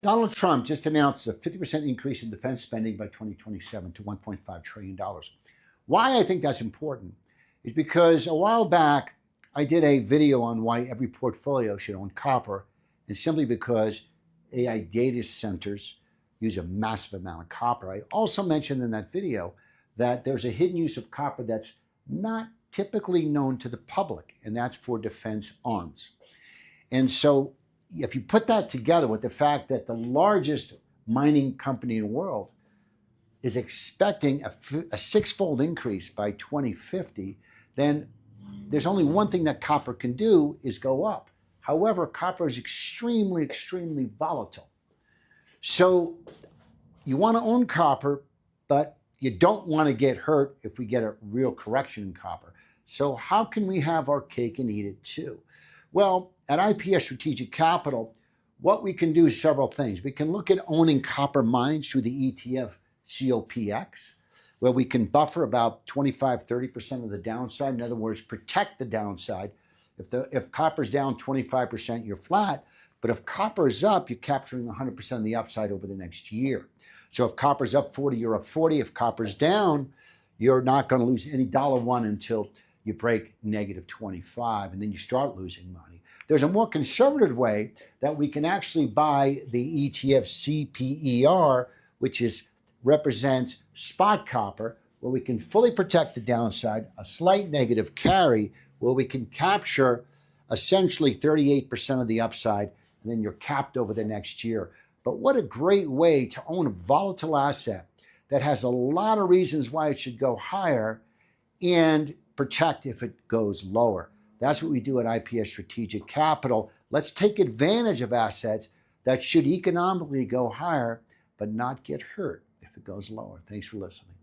Donald Trump just announced a 50% increase in defense spending by 2027 to $1.5 trillion. Why I think that's important is because a while back, I did a video on why every portfolio should own copper, and simply because AI data centers use a massive amount of copper. I also mentioned in that video that there's a hidden use of copper that's not typically known to the public, and that's for defense arms. And so if you put that together with the fact that the largest mining company in the world is expecting a six-fold increase by 2050, then there's only one thing that copper can do is go up. However, copper is extremely, extremely volatile. So you want to own copper, but you don't want to get hurt if we get a real correction in copper. So how can we have our cake and eat it too? Well, at IPS Strategic Capital, what we can do is several things. We can look at owning copper mines through the ETF COPX, where we can buffer about 25-30% of the downside. In other words, protect the downside. If copper's down 25%, you're flat. But if copper is up, you're capturing 100% of the upside over the next year. So if copper's up 40, you're up 40. If copper's down, you're not going to lose any $1 until you break negative 25, and then you start losing money. There's a more conservative way that we can actually buy the ETF CPER, which represents spot copper, where we can fully protect the downside, a slight negative carry, where we can capture essentially 38% of the upside, and then you're capped over the next year. But what a great way to own a volatile asset that has a lot of reasons why it should go higher and protect if it goes lower. That's what we do at IPS Strategic Capital. Let's take advantage of assets that should economically go higher, but not get hurt if it goes lower. Thanks for listening.